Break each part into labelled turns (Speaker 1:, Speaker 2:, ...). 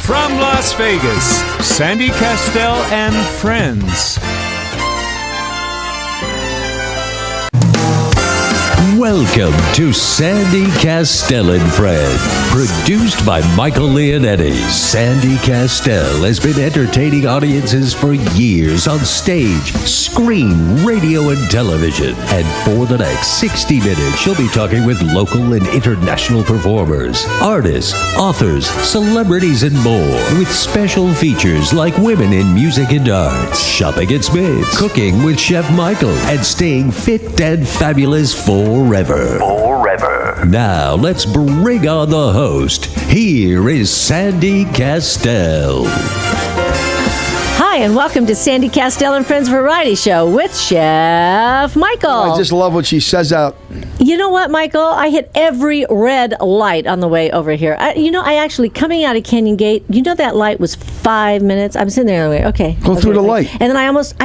Speaker 1: From Las Vegas, Sandy Kastel and friends.
Speaker 2: Welcome to Sandy Kastel and Friends, produced by Michael Leonetti. Sandy Kastel has been entertaining audiences for years on stage, screen, radio, and television. And for the next 60 minutes, she'll be talking with local and international performers, artists, authors, celebrities, and more, with special features like women in music and arts, shopping at Smith's, cooking with Chef Michael, and staying fit and fabulous forever. Now, let's bring on the host. Here is Sandy Kastel.
Speaker 3: Hi, and welcome to Sandy Kastel and Friends Variety Show with Chef Michael.
Speaker 4: I just love what she says out.
Speaker 3: You know what, Michael? I hit every red light on the way over here. I actually, coming out of Canyon Gate, that light was 5 minutes. I'm sitting there and okay.
Speaker 4: Go through the light.
Speaker 3: And then I almost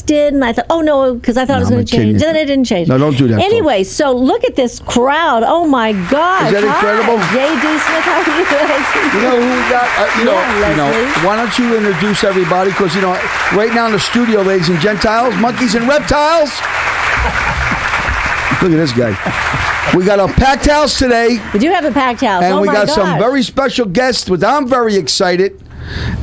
Speaker 3: did, and I thought, oh no, because I thought it was going to change. Then it didn't change.
Speaker 4: No, don't do that.
Speaker 3: Anyway, so look at this crowd. Oh my gosh.
Speaker 4: Is that incredible?
Speaker 3: J.D. Smith, how are you guys?
Speaker 4: You know who we got? Why don't you introduce everybody? Because, right now in the studio, ladies and Gentiles, monkeys and reptiles. Look at this guy. We got a packed house today.
Speaker 3: We do have a packed house.
Speaker 4: And we got some very special guests, which I'm very excited.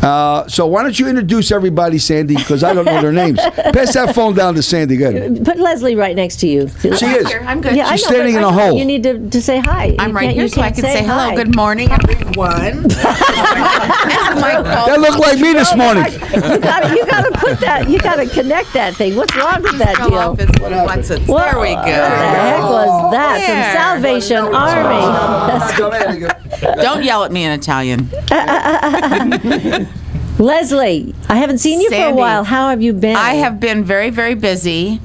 Speaker 4: So why don't you introduce everybody, Sandy, because I don't know their names. Pass that phone down to Sandy. Good.
Speaker 3: Put Leslie right next to you.
Speaker 4: She is.
Speaker 5: I'm good.
Speaker 3: Yeah,
Speaker 4: She's standing in a hole.
Speaker 3: You need to say hi.
Speaker 5: I'm right here so I can say hello. Good morning, everyone.
Speaker 4: That looked like me this morning.
Speaker 3: You got to put that. You got to connect that thing. What's wrong with that deal?
Speaker 5: There we go.
Speaker 3: What the heck was that? From Salvation Army.
Speaker 5: Don't yell at me in Italian.
Speaker 3: Leslie, I haven't seen you for a while. How have you been?
Speaker 5: I have been very, very busy.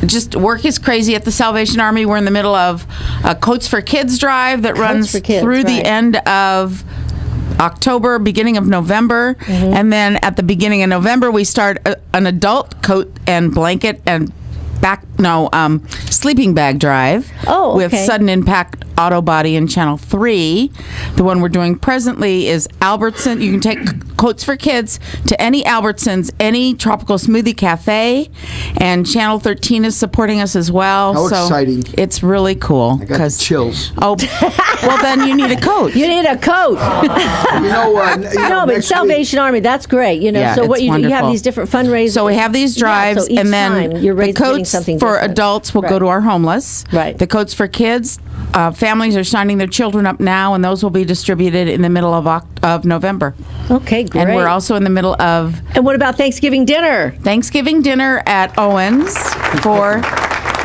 Speaker 5: Just work is crazy at the Salvation Army. We're in the middle of a Coats for Kids drive that runs through the end of October, beginning of November. Mm-hmm. And then at the beginning of November, we start an adult coat and blanket and sleeping bag drive with Sudden Impact Auto Body in Channel 3. The one we're doing presently is Albertson. You can take Coats for Kids to any Albertsons, any Tropical Smoothie Cafe, and Channel 13 is supporting us as well.
Speaker 4: How exciting.
Speaker 5: It's really cool.
Speaker 4: I got chills.
Speaker 5: Oh, well, then you need a coat.
Speaker 3: You need a coat. But Salvation Army, that's great.
Speaker 5: Yeah,
Speaker 3: so what
Speaker 5: you
Speaker 3: do, you have these different fundraisers.
Speaker 5: So we have these drives,
Speaker 3: so each
Speaker 5: and then
Speaker 3: time you're
Speaker 5: the coats
Speaker 3: something
Speaker 5: for
Speaker 3: different.
Speaker 5: Adults will go to our homeless.
Speaker 3: Right.
Speaker 5: The coats for kids, families are signing their children up now, and those will be distributed in the middle of November.
Speaker 3: Okay, great.
Speaker 5: And we're also in the middle of...
Speaker 3: And what about Thanksgiving dinner?
Speaker 5: Thanksgiving dinner at Owens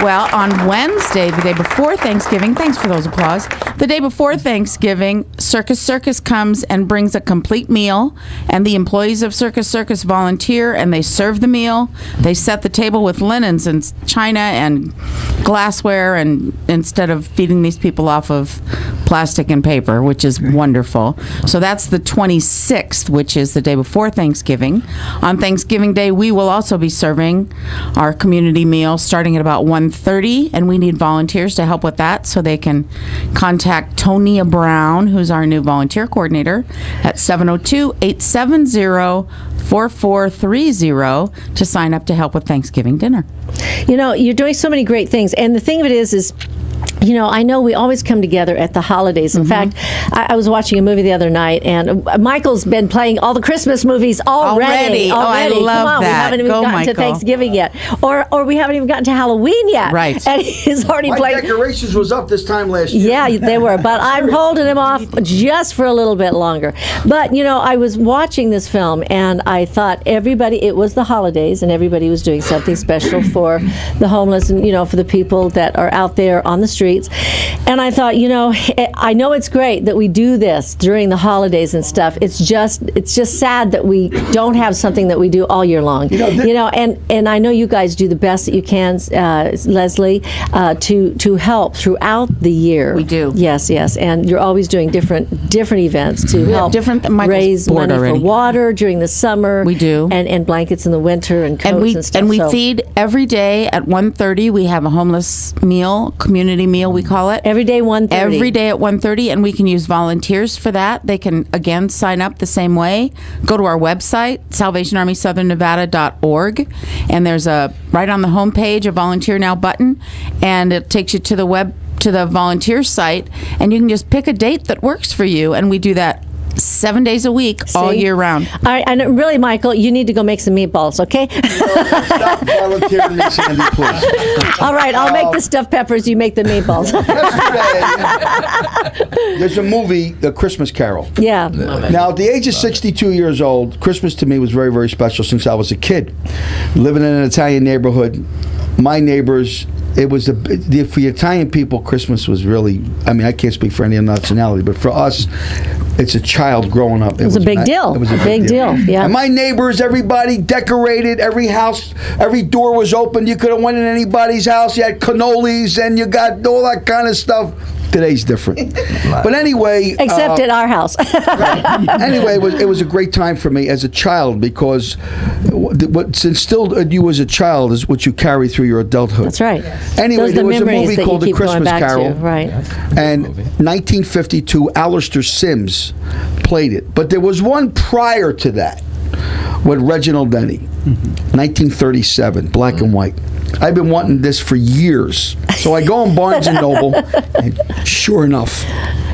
Speaker 5: on Wednesday, the day before Thanksgiving, thanks for those applause. The day before Thanksgiving, Circus comes and brings a complete meal, and the employees of Circus volunteer, and they serve the meal. They set the table with linens and china and glassware, and instead of feeding these people off of plastic and paper, which is wonderful. So that's the 26th, which is the day before Thanksgiving. On Thanksgiving Day, we will also be serving our community meal starting at about 1:30, and we need volunteers to help with that, so they can contact Tonia Brown, who's our new volunteer coordinator, at 702-870-4430 to sign up to help with Thanksgiving dinner.
Speaker 3: You're doing so many great things, and the thing of it is I know we always come together at the holidays. In fact, I was watching a movie the other night, and Michael's been playing all the Christmas movies already.
Speaker 5: Oh, I love
Speaker 3: Come on,
Speaker 5: that.
Speaker 3: We haven't even gotten to Thanksgiving yet, or we haven't even gotten to Halloween yet.
Speaker 5: Right.
Speaker 3: And he's already
Speaker 4: My
Speaker 3: playing.
Speaker 4: decorations was up this time last year.
Speaker 3: Yeah, they were, but I'm holding him off just for a little bit longer. But I was watching this film, and I thought it was the holidays, and everybody was doing something special for the homeless, and for the people that are out there on the streets. And I thought, I know it's great that we do this during the holidays and stuff. It's just sad that we don't have something that we do all year long. And I know you guys do the best that you can, Leslie, to help throughout the year.
Speaker 5: We do.
Speaker 3: Yes, and you're always doing different events to help raise money for water during the summer.
Speaker 5: We do.
Speaker 3: And blankets in the winter and coats and stuff.
Speaker 5: And we feed every day at 1:30. We have a homeless meal, community meal meal, we call it.
Speaker 3: Every day 1:30.
Speaker 5: Every day at 1:30, and we can use volunteers for that. They can, again, sign up the same way. Go to our website, salvationarmysouthernevada.org, and there's right on the homepage, a Volunteer Now button, and it takes you to the volunteer site, and you can just pick a date that works for you, and we do that 7 days a week, all year round.
Speaker 3: All right, and really, Michael, you need to go make some meatballs, okay?
Speaker 4: Stop volunteering me, Sandy, please.
Speaker 3: All right, I'll make the stuffed peppers, you make the meatballs.
Speaker 4: Yesterday, there's a movie, The Christmas Carol.
Speaker 3: Yeah.
Speaker 4: Now, at the age of 62 years old, Christmas to me was very, very special since I was a kid. Living in an Italian neighborhood, my neighbors, it was for the Italian people, Christmas was really, I mean, I can't speak for any other nationality, but for us, it's a child growing up.
Speaker 3: It was a big deal.
Speaker 4: It was
Speaker 3: a big deal, yeah.
Speaker 4: And my neighbors, everybody decorated, every house, every door was open. You could have went in anybody's house. You had cannolis and you got all that kind of stuff. Today's different. But anyway.
Speaker 3: Except at our house.
Speaker 4: Anyway, it was a great time for me as a child because what's instilled in you as a child is what you carry through your adulthood.
Speaker 3: That's right.
Speaker 4: Anyway, there was a movie called The Christmas Carol.
Speaker 3: Right.
Speaker 4: And 1952, Alistair Sims played it. But there was one prior to that with Reginald Denny, 1937, black and white. I've been wanting this for years. So I go on Barnes & Noble, and sure enough,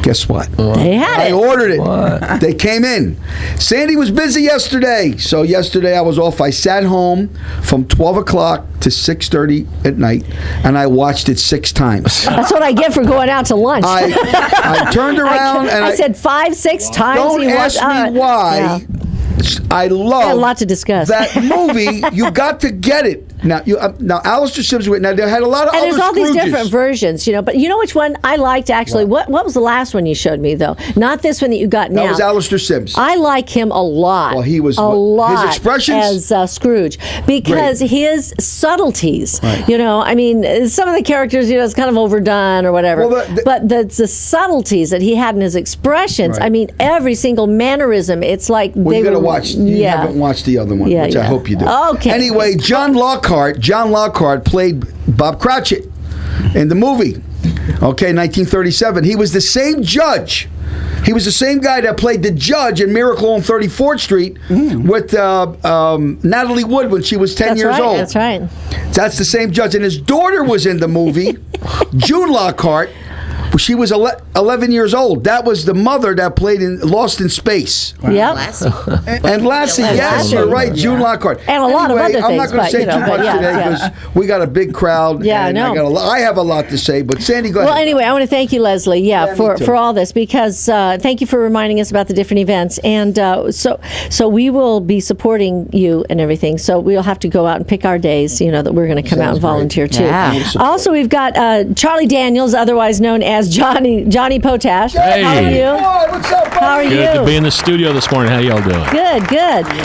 Speaker 4: guess what?
Speaker 3: They had it.
Speaker 4: I ordered it. What? They came in. Sandy was busy yesterday. So yesterday I was off. I sat home from 12 o'clock to 6:30 at night, and I watched it 6 times.
Speaker 3: That's what I get for going out to lunch.
Speaker 4: I turned around and
Speaker 3: I said 5, 6 times.
Speaker 4: Don't ask me why.
Speaker 3: Yeah.
Speaker 4: I love
Speaker 3: a lot to discuss.
Speaker 4: That movie. You got to get it. Now, Alistair Sims. Now, they had a lot of
Speaker 3: and
Speaker 4: other
Speaker 3: there's all these
Speaker 4: Scrooges.
Speaker 3: different versions, But you know which one I liked actually? What was the last one you showed me though? Not this one that you got now.
Speaker 4: That was Alistair Sims.
Speaker 3: I like him a lot.
Speaker 4: Well, he was
Speaker 3: a lot.
Speaker 4: His expressions
Speaker 3: as Scrooge because his subtleties.
Speaker 4: Right.
Speaker 3: I mean, some of the characters, it's kind of overdone or whatever.
Speaker 4: Well,
Speaker 3: but the subtleties that he had in his expressions.
Speaker 4: Right.
Speaker 3: I mean, every single mannerism. It's like
Speaker 4: well, you got to watch. You haven't watched the other one, which I hope you do.
Speaker 3: Okay.
Speaker 4: Anyway, John Lockhart played Bob Cratchit in the movie. Okay, 1937. He was the same judge. He was the same guy that played the judge in Miracle on 34th Street with Natalie Wood when she was 10 years old.
Speaker 3: That's right.
Speaker 4: That's the same judge. And his daughter was in the movie, June Lockhart. She was 11 years old. That was the mother that played in Lost in Space.
Speaker 3: Yep.
Speaker 4: And Lassie, yes, you're right, June Lockhart.
Speaker 3: And a lot of other things.
Speaker 4: I'm not going to say too much today because we got a big crowd.
Speaker 3: Yeah,
Speaker 4: and
Speaker 3: I know.
Speaker 4: I have a lot to say, but Sandy, go ahead.
Speaker 3: Well, anyway, I want to thank you, Leslie, for all this because thank you for reminding us about the different events. And so we will be supporting you and everything. So we'll have to go out and pick our days, that we're going to come out and volunteer too.
Speaker 5: Yeah.
Speaker 3: Also, we've got Charlie Daniels, otherwise known as Johnny Potash.
Speaker 1: Hey.
Speaker 3: How are you?
Speaker 4: Boy, what's up, buddy?
Speaker 3: How are you?
Speaker 1: Good to be in the studio this morning. How y'all doing?
Speaker 3: Good.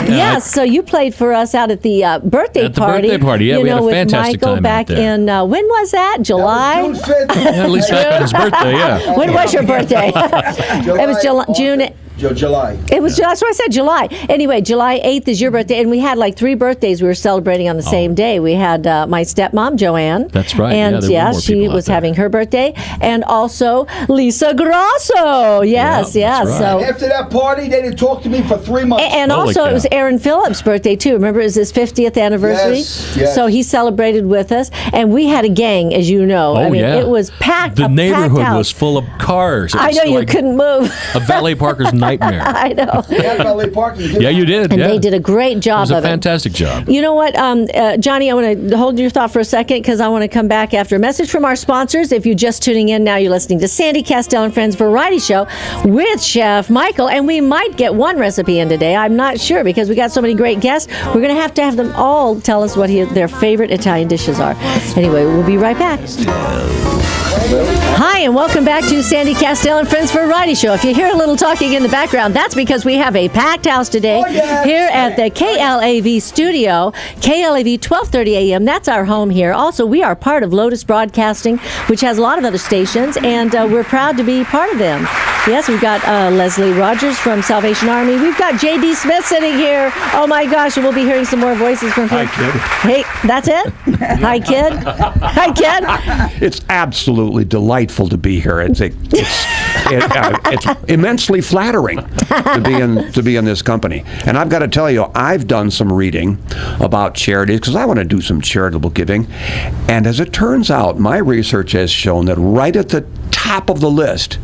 Speaker 3: Yes, so you played for us out at the birthday party.
Speaker 1: Birthday party, yeah, we had a
Speaker 3: with
Speaker 1: fantastic
Speaker 3: Michael
Speaker 1: time
Speaker 3: back
Speaker 1: out there.
Speaker 3: in, when was that? July?
Speaker 4: June 5th.
Speaker 1: Yeah, at least back on his birthday, yeah.
Speaker 3: When was your birthday? It was June.
Speaker 4: July.
Speaker 3: It was. That's what I said. July. Anyway, July 8th is your birthday, and we had like 3 birthdays we were celebrating on the same day. We had my stepmom Joanne.
Speaker 1: That's right.
Speaker 3: And
Speaker 1: there were more
Speaker 3: she
Speaker 1: people out
Speaker 3: was
Speaker 1: there.
Speaker 3: having her birthday, and also Lisa Grasso. Yes.
Speaker 1: Yeah, that's right.
Speaker 3: So.
Speaker 4: After that party, they didn't talk to me for 3 months.
Speaker 3: And
Speaker 1: Holy
Speaker 3: also,
Speaker 1: cow.
Speaker 3: it was Aaron Phillips' birthday, too. Remember, it was his 50th anniversary?
Speaker 4: Yes.
Speaker 3: So he celebrated with us. And we had a gang, as you know.
Speaker 1: Oh,
Speaker 3: I mean,
Speaker 1: yeah.
Speaker 3: it was packed.
Speaker 1: The
Speaker 3: a
Speaker 1: neighborhood
Speaker 3: packed
Speaker 1: was
Speaker 3: house.
Speaker 1: full of cars. It
Speaker 3: I
Speaker 1: was
Speaker 3: know, you
Speaker 1: like
Speaker 3: couldn't move.
Speaker 1: a valet parker's nightmare.
Speaker 3: I know.
Speaker 4: They had valet parking, too.
Speaker 1: Yeah, you did.
Speaker 3: And
Speaker 1: yeah.
Speaker 3: they did a great
Speaker 1: It
Speaker 3: job
Speaker 1: was a
Speaker 3: of it.
Speaker 1: fantastic job.
Speaker 3: You know what, Johnny, I want to hold your thought for a second because I want to come back after a message from our sponsors. If you're just tuning in now, you're listening to Sandy Kastel and Friends Variety Show with Chef Michael, and we might get one recipe in today. I'm not sure because we got so many great guests. We're going to have them all tell us what their favorite Italian dishes are. Anyway, we'll be right back. Hi, and welcome back to Sandy Kastel and Friends Variety Show. If you hear a little talking in the background, that's because we have a packed house today here at the KLAV studio, KLAV 1230 AM. That's our home here. Also, we are part of Lotus Broadcasting, which has a lot of other stations, and we're proud to be part of them. Yes, we've got Leslie Rogers from Salvation Army. We've got J.D. Smith sitting here. Oh, my gosh, and we'll be hearing some more voices from him.
Speaker 6: Hi, kid.
Speaker 3: Hey, that's it? Hi, kid. Hi, kid.
Speaker 6: It's absolutely delightful to be here. It's immensely flattering to be in this company. And I've got to tell you, I've done some reading about charities because I want to do some charitable giving. And as it turns out, my research has shown that right at the top of the list,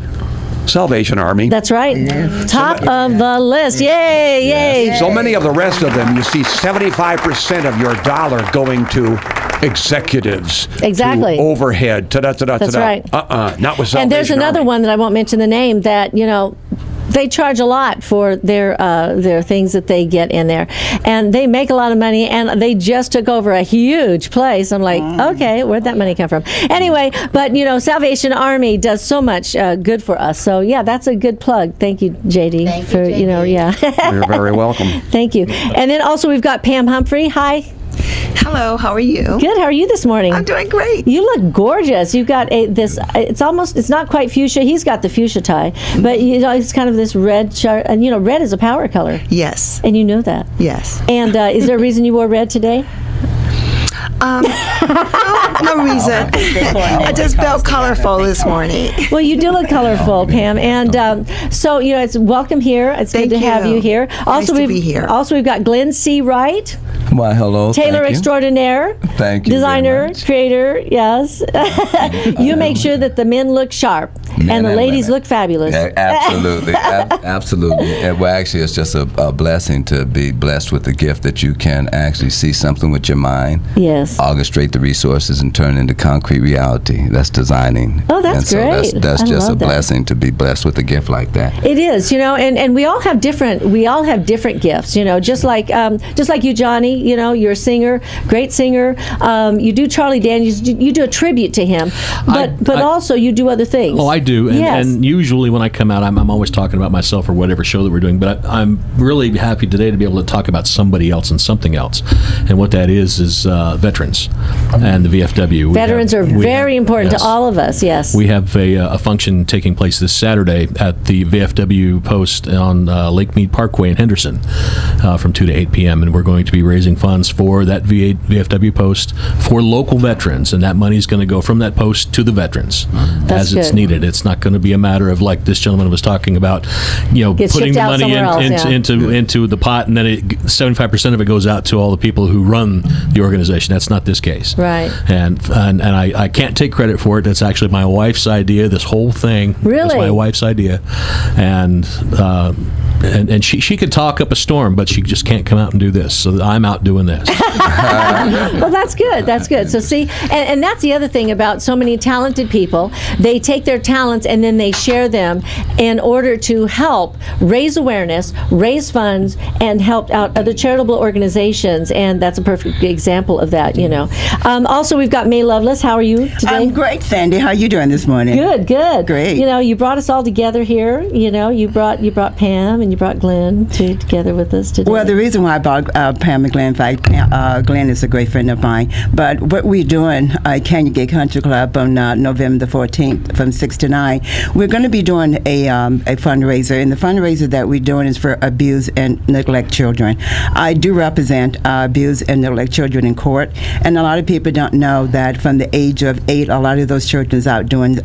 Speaker 6: Salvation Army.
Speaker 3: That's right. Yeah. Top of the list. Yay, yay.
Speaker 6: So many of the rest of them, you see 75% of your dollar going to executives.
Speaker 3: Exactly.
Speaker 6: To overhead.
Speaker 3: That's right.
Speaker 6: Not with Salvation
Speaker 3: And there's another
Speaker 6: Army.
Speaker 3: one that I won't mention the name that, they charge a lot for their things that they get in there, and they make a lot of money. And they just took over a huge place. I'm like, okay, where'd that money come from? Anyway, but Salvation Army does so much good for us. So yeah, that's a good plug. Thank you, JD.
Speaker 7: Thank you, JD.
Speaker 3: Yeah.
Speaker 6: You're very welcome.
Speaker 3: Thank you. And then also we've got Pam Humphrey. Hi.
Speaker 7: Hello, how are you?
Speaker 3: Good. How are you this morning?
Speaker 7: I'm doing great.
Speaker 3: You look gorgeous. You've got it's not quite fuchsia. He's got the fuchsia tie, but it's kind of this red chart. And red is a power color.
Speaker 7: Yes.
Speaker 3: And you know that.
Speaker 7: Yes.
Speaker 3: And is there a reason you wore red today?
Speaker 7: No reason. I just felt colorful this morning.
Speaker 3: Well, you do look colorful, Pam. And so it's welcome here. It's good to have you here. Also,
Speaker 7: Nice to be here.
Speaker 3: Also, we've got Glenn C. Wright,
Speaker 8: Well, hello.
Speaker 3: tailor
Speaker 8: thank you.
Speaker 3: extraordinaire,
Speaker 8: Thank you.
Speaker 3: designer,
Speaker 8: very much.
Speaker 3: creator. Yes, you make sure that the men look sharp
Speaker 8: Men
Speaker 3: and the
Speaker 8: and
Speaker 3: ladies
Speaker 8: women.
Speaker 3: look fabulous.
Speaker 8: Yeah, absolutely. Absolutely. Well, actually, it's just a blessing to be blessed with the gift that you can actually see something with your mind.
Speaker 3: Yes.
Speaker 8: Orchestrate the resources and turn it into concrete reality. That's designing.
Speaker 3: Oh, that's
Speaker 8: and so
Speaker 3: great.
Speaker 8: That's
Speaker 3: I
Speaker 8: just a
Speaker 3: love that.
Speaker 8: blessing to be blessed with a gift like that.
Speaker 3: It is, and we all have different gifts, just like you, Johnny, you're a singer, great singer. You do Charlie Daniels, you do a tribute to him, but also you do other things.
Speaker 9: Oh, I do, and,
Speaker 3: Yes.
Speaker 9: and usually when I come out, I'm always talking about myself or whatever show that we're doing. But I'm really happy today to be able to talk about somebody else and something else, and what that is veterans and the VFW.
Speaker 3: Veterans are very important
Speaker 9: yes.
Speaker 3: to all of us. Yes.
Speaker 9: We have a function taking place this Saturday at the VFW post on Lake Mead Parkway in Henderson from 2 to 8 p.m. And we're going to be raising funds for that VFW post for local veterans. And that money is going to go from that post to the veterans as it's
Speaker 3: good.
Speaker 9: needed. It's not going to be a matter of, like this gentleman was talking about,
Speaker 3: Gets
Speaker 9: putting
Speaker 3: shipped
Speaker 9: the
Speaker 3: out
Speaker 9: money
Speaker 3: somewhere else, yeah.
Speaker 9: into the pot, and then 75% of it goes out to all the people who run the organization. That's not this case.
Speaker 3: Right.
Speaker 9: And I can't take credit for it. That's actually my wife's idea. This whole thing was
Speaker 3: Really?
Speaker 9: my wife's idea, and she could talk up a storm, but she just can't come out and do this. So I'm out doing this.
Speaker 3: Well, that's good. That's good. So see, and that's the other thing about so many talented people. They take their talents and then they share them in order to help raise awareness, raise funds, and help out other charitable organizations. And that's a perfect example of that. Also, we've got May Lovelace. How are you today?
Speaker 10: I'm great, Sandy. How are you doing this morning?
Speaker 3: Good, good.
Speaker 10: Great.
Speaker 3: You brought us all together here. You brought Pam and you brought Glenn together with us today.
Speaker 10: Well, the reason why I brought Pam and Glenn, in fact, Glenn is a great friend of mine. But what we're doing at Canyon Gate Country Club on November the 14th from 6 to 9, we're going to be doing a fundraiser. And the fundraiser that we're doing is for abused and neglect children. I do represent abused and neglect children in court. And a lot of people don't know that from the age of 8, a lot of those children is out doing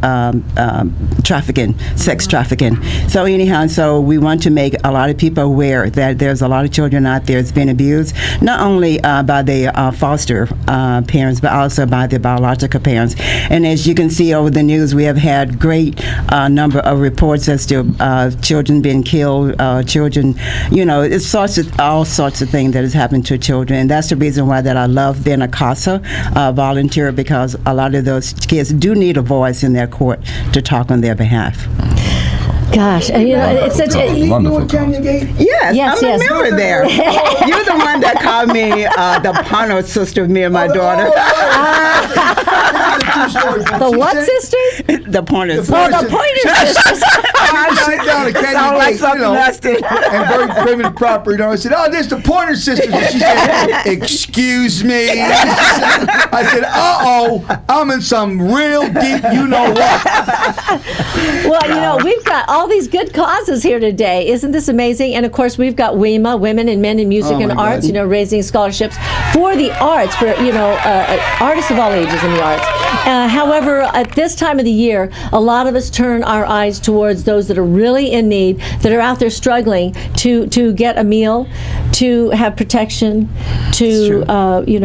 Speaker 10: trafficking, sex trafficking. So anyhow, we want to make a lot of people aware that there's a lot of children out there that's been abused, not only by their foster parents, but also by their biological parents. And as you can see over the news, we have had great number of reports as to children being killed, children, it's all sorts of things that has happened to children. And that's the reason why that I love being a CASA volunteer, because a lot of those kids do need a voice in their court to talk on their behalf.
Speaker 3: Gosh, it's such a
Speaker 8: Wonderful.
Speaker 10: Yes,
Speaker 3: Yes,
Speaker 10: I'm
Speaker 3: yes.
Speaker 10: a member there. You're the one that called me the Pono sister of me and my daughter.
Speaker 3: the what sisters?
Speaker 10: The Pointer
Speaker 3: Oh, the Pointer sisters.
Speaker 4: Sit down to Candy
Speaker 10: Sound like
Speaker 4: Gate,
Speaker 10: something nasty.
Speaker 4: and very prim and proper. I said, "Oh, there's the Pointer Sisters." And she said, "Excuse me." I said, "Uh-oh, I'm in some real deep, you know what."
Speaker 3: Well, we've got all these good causes here today. Isn't this amazing? And of course, we've got WEMA, Women and Men in Music
Speaker 4: Oh,
Speaker 3: and
Speaker 4: my
Speaker 3: Arts.
Speaker 4: God.
Speaker 3: Raising scholarships for the arts, for artists of all ages in the arts. However, at this time of the year, a lot of us turn our eyes towards those that are really in need, that are out there struggling to get a meal, to have protection, to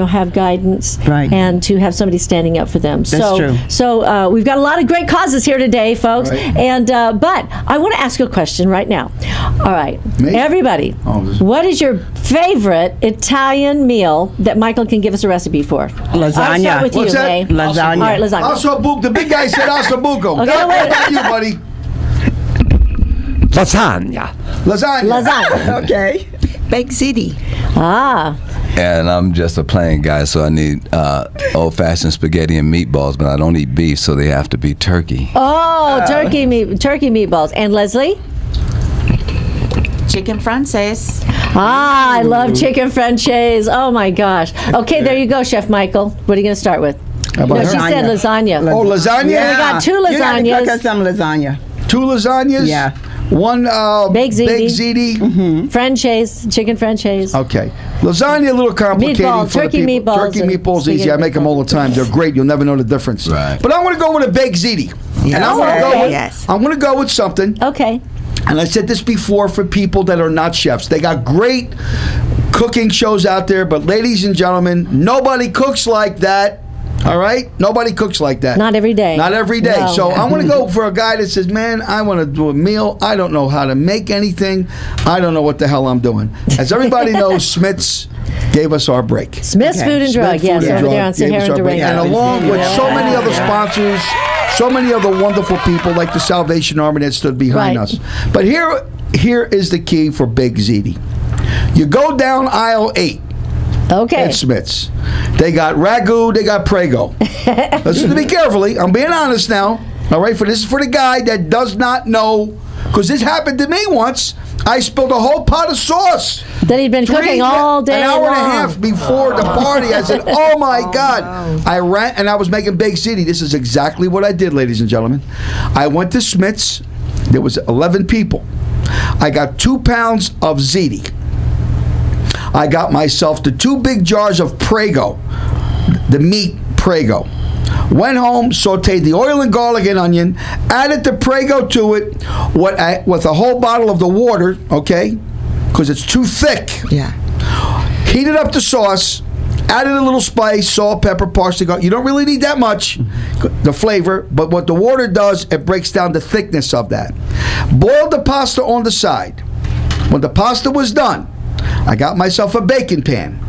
Speaker 3: have guidance,
Speaker 10: Right.
Speaker 3: and to have somebody standing up for them.
Speaker 10: That's true.
Speaker 3: So we've got a lot of great causes here today, folks.
Speaker 4: Right.
Speaker 3: And but I want to ask you a question right now. All right,
Speaker 4: Me?
Speaker 3: everybody, what is your favorite Italian meal that Michael can give us a recipe for? I'll
Speaker 10: Lasagna.
Speaker 3: start with
Speaker 4: What's
Speaker 3: you,
Speaker 4: that?
Speaker 3: May.
Speaker 10: Lasagna.
Speaker 3: All right, lasagna.
Speaker 4: Ossobuco. The big guy said Ossobuco.
Speaker 3: Okay,
Speaker 4: What
Speaker 3: wait.
Speaker 4: about you, buddy?
Speaker 6: Lasagna.
Speaker 4: Lasagna.
Speaker 3: Lasagna.
Speaker 7: Okay. Baked ziti.
Speaker 3: Ah,
Speaker 8: And I'm just a plain guy, so I need old-fashioned spaghetti and meatballs, but I don't eat beef, so they have to be turkey.
Speaker 3: turkey meatballs. And Leslie?
Speaker 5: Chicken francaise.
Speaker 3: Ah, I love chicken franchise. Oh my gosh. Okay, there you go, Chef Michael. What are you going to start with?
Speaker 4: How about
Speaker 3: No, she said lasagna.
Speaker 4: Oh, lasagna?
Speaker 10: Yeah.
Speaker 3: We got two
Speaker 10: You gotta
Speaker 3: lasagnas.
Speaker 10: cook us some lasagna.
Speaker 4: 2 lasagnas?
Speaker 10: Yeah.
Speaker 4: One
Speaker 3: Baked ziti.
Speaker 4: baked ziti.
Speaker 3: Franchise, chicken franchise.
Speaker 4: Okay. Lasagna a little complicated
Speaker 3: Meatball,
Speaker 4: for
Speaker 3: turkey
Speaker 4: the people.
Speaker 3: meatballs
Speaker 4: Turkey
Speaker 3: and
Speaker 4: meatballs easy. I
Speaker 3: spaghetti
Speaker 4: make them all the time. They're great. You'll never know the difference.
Speaker 8: Right.
Speaker 4: But I'm going to go with a baked ziti. And I'm going to go with,
Speaker 7: Yes.
Speaker 4: I'm going to go with something.
Speaker 3: Okay.
Speaker 4: And I said this before for people that are not chefs. They got great cooking shows out there, but ladies and gentlemen, nobody cooks like that. All right? Nobody cooks like that.
Speaker 3: Not every day.
Speaker 4: Not every day.
Speaker 3: No.
Speaker 4: So I'm going to go for a guy that says, man, I want to do a meal. I don't know how to make anything. I don't know what the hell I'm doing. As everybody knows, Smith's gave us our break.
Speaker 3: Smith's Food and Drug,
Speaker 4: Smith
Speaker 3: yes,
Speaker 4: Food and
Speaker 3: over there
Speaker 4: Drug
Speaker 3: on
Speaker 4: gave us
Speaker 3: Sahara
Speaker 4: our
Speaker 3: and
Speaker 4: break.
Speaker 3: Durango.
Speaker 4: And along with so many other sponsors, so many other wonderful people like the Salvation Army that stood behind
Speaker 3: Right.
Speaker 4: us. But here is the key for Big Ziti. You go down aisle 8
Speaker 3: Okay.
Speaker 4: at Smith's. They got ragu, they got Prego. Listen to me carefully. I'm being honest now. All right, this is for the guy that does not know, because this happened to me once. I spilled a whole pot of sauce.
Speaker 3: That he'd been cooking all day
Speaker 4: An hour and a
Speaker 3: long.
Speaker 4: half before the party. I said, oh my God.
Speaker 7: no.
Speaker 4: I ran, and I was making Big City. This is exactly what I did, ladies and gentlemen. I went to Smith's. There was 11 people. I got 2 pounds of ziti. I got myself the 2 big jars of Prego, the meat Prego. Went home, sauteed the oil and garlic and onion, added the Prego to it with a whole bottle of the water, okay, because it's too thick.
Speaker 7: Yeah.
Speaker 4: Heated up the sauce, added a little spice, salt, pepper, parsley. You don't really need that much, the flavor, but what the water does, it breaks down the thickness of that. Boiled the pasta on the side. When the pasta was done, I got myself a baking pan.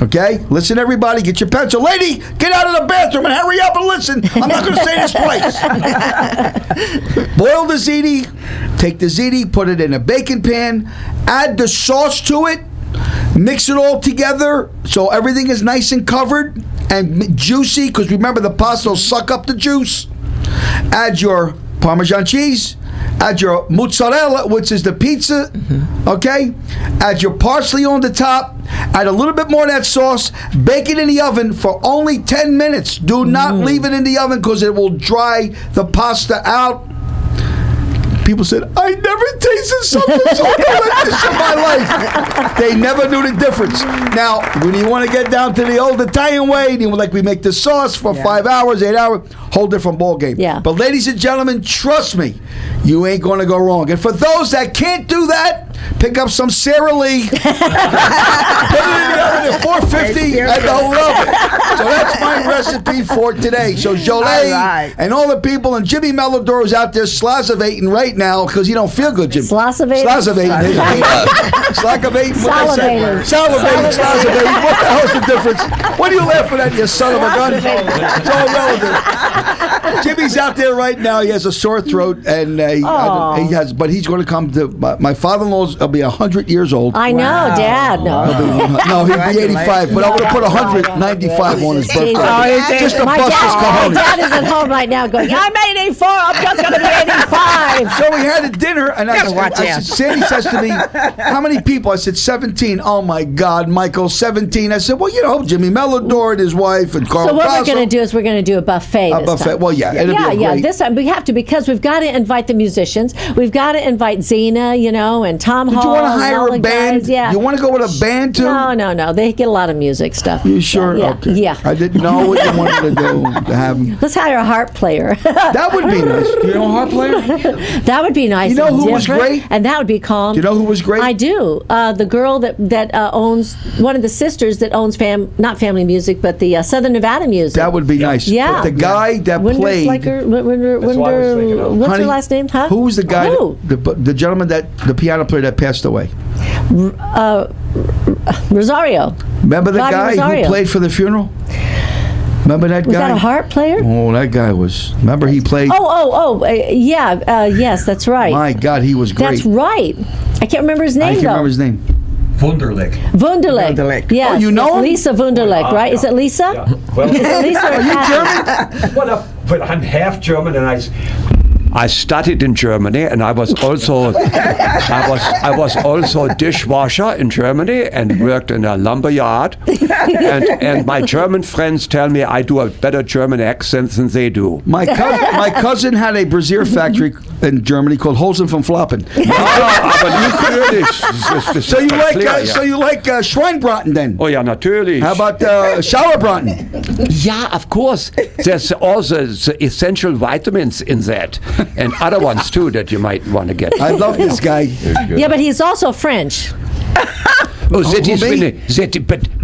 Speaker 4: Okay? Listen, everybody, get your pencil. Lady, get out of the bathroom and hurry up and listen. I'm not going to say this twice. Boil the ziti, take the ziti, put it in a baking pan, add the sauce to it, mix it all together so everything is nice and covered and juicy, because remember, the pasta will suck up the juice. Add your Parmesan cheese. Add your mozzarella, which is the pizza, okay? Add your parsley on the top. Add a little bit more of that sauce. Bake it in the oven for only 10 minutes. Do not leave it in the oven because it will dry the pasta out. People said, I never tasted something so good like this in my life. They never knew the difference. Now, when you want to get down to the old Italian way, we make the sauce for 5 hours, 8 hours, whole different ball game.
Speaker 3: Yeah.
Speaker 4: But ladies and gentlemen, trust me, you ain't going to go wrong. And for those that can't do that, pick up some Sara Lee, put it in the oven at 450, and they'll love it. So that's my recipe for today. So Jolie
Speaker 10: right.
Speaker 4: and all the people, and Jimmy Melodoro's out there slazavating right now because he don't feel good, Jim.
Speaker 3: Slazavating?
Speaker 4: Slazavating. Slazavating. Salivating. Slazavating. What the hell's the difference? What are you laughing at, you son of a gun? It's all relative. Jimmy's out there right now. He has a sore throat, and he has. But he's going to come to my father-in-law's I'll be 100 years old.
Speaker 3: I know, Dad. No.
Speaker 4: No, he'll be 85, but I would have put 195 on his birthday. Just to
Speaker 3: My
Speaker 4: bust his
Speaker 3: my
Speaker 4: cojones.
Speaker 3: dad is at home right now going, I'm 84, I'm just going to be 85.
Speaker 4: So we had a dinner, and I
Speaker 7: watch
Speaker 4: said,
Speaker 7: out.
Speaker 4: Sandy says to me, how many people? I said, 17. Oh, my God, Michael, 17. I said, well, Jimmy Melodor and his wife and Carl
Speaker 3: So what we're
Speaker 4: Grasso.
Speaker 3: going to do is we're going to do a buffet
Speaker 4: A
Speaker 3: this
Speaker 4: buffet.
Speaker 3: time.
Speaker 4: Well, yeah, it'll be a great-
Speaker 3: This time we have to, because we've got to invite the musicians. We've got to invite Zena, and Tom
Speaker 4: Did
Speaker 3: Hall.
Speaker 4: you want to
Speaker 3: and
Speaker 4: hire
Speaker 3: all
Speaker 4: a
Speaker 3: the
Speaker 4: band?
Speaker 3: guys. Yeah.
Speaker 4: You want to go with a band, too?
Speaker 3: No. They get a lot of music stuff.
Speaker 4: You sure?
Speaker 3: Yeah.
Speaker 4: Okay.
Speaker 3: Yeah.
Speaker 4: I didn't know what you wanted to do to have him.
Speaker 3: Let's hire a harp player.
Speaker 4: That would be nice. Do you know a harp player?
Speaker 3: That would be nice.
Speaker 4: You know
Speaker 3: and
Speaker 4: who was
Speaker 3: different,
Speaker 4: great?
Speaker 3: And that would be calm.
Speaker 4: Do you know who was great?
Speaker 3: I do. The girl that owns, one of the sisters that owns not family music, but the Southern Nevada music.
Speaker 4: That would be nice.
Speaker 3: Yeah.
Speaker 4: But the guy that played.
Speaker 3: What's
Speaker 4: Honey,
Speaker 3: her last name? Huh?
Speaker 4: Who was the guy?
Speaker 3: Who?
Speaker 4: The gentleman the piano player that passed away.
Speaker 3: Rosario.
Speaker 4: Remember the
Speaker 3: Bobby
Speaker 4: guy
Speaker 3: Rosario.
Speaker 4: who played for the funeral? Remember that
Speaker 3: Was
Speaker 4: guy?
Speaker 3: that a harp player?
Speaker 4: Oh, that guy was. Remember he played.
Speaker 3: Yes, that's right.
Speaker 4: My God, he was great.
Speaker 3: That's right. I can't remember his name,
Speaker 4: I can't
Speaker 3: though.
Speaker 4: remember his name.
Speaker 11: Wunderlich.
Speaker 3: Wunderlich. Yes.
Speaker 4: Oh, you know
Speaker 3: it's
Speaker 4: him?
Speaker 3: Lisa Wunderlich, right? Is it Lisa?
Speaker 11: Yeah. Well,
Speaker 3: Is it Lisa or Patty?
Speaker 11: well, I'm half German, and
Speaker 6: I studied in Germany, and I was also dishwasher in Germany and worked in a lumber yard. And my German friends tell me I do a better German accent than they do.
Speaker 4: My cousin had a brassiere factory in Germany called Holzen von Floppen.
Speaker 6: Aber natürlich.
Speaker 4: So you like Schweinbraten then?
Speaker 6: Oh ja, natürlich.
Speaker 4: How about Sauerbraten?
Speaker 6: Yeah, of course. There's also the essential vitamins in that, and other ones too that you might want to get.
Speaker 4: I love this guy.
Speaker 3: Yeah, but he's also French.
Speaker 6: Oh, that is
Speaker 4: me?
Speaker 6: really,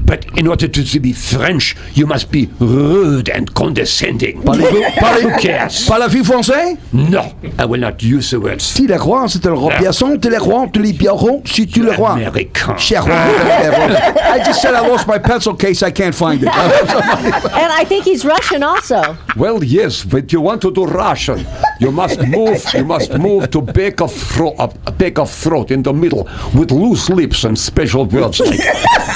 Speaker 6: but in order to be French, you must be rude and condescending. Who cares?
Speaker 4: Parlez-vous français?
Speaker 6: No, I will not use the words.
Speaker 4: Si le roi, c'est le roi. Piasson, tu le roi, tu le piaron, si tu le roi.
Speaker 6: American.
Speaker 4: Cher roi. I just said I lost my pencil case. I can't find it.
Speaker 3: And I think he's Russian also.
Speaker 6: Well, yes, but you want to do Russian. You must move. You must move to back of throat in the middle with loose lips and special words like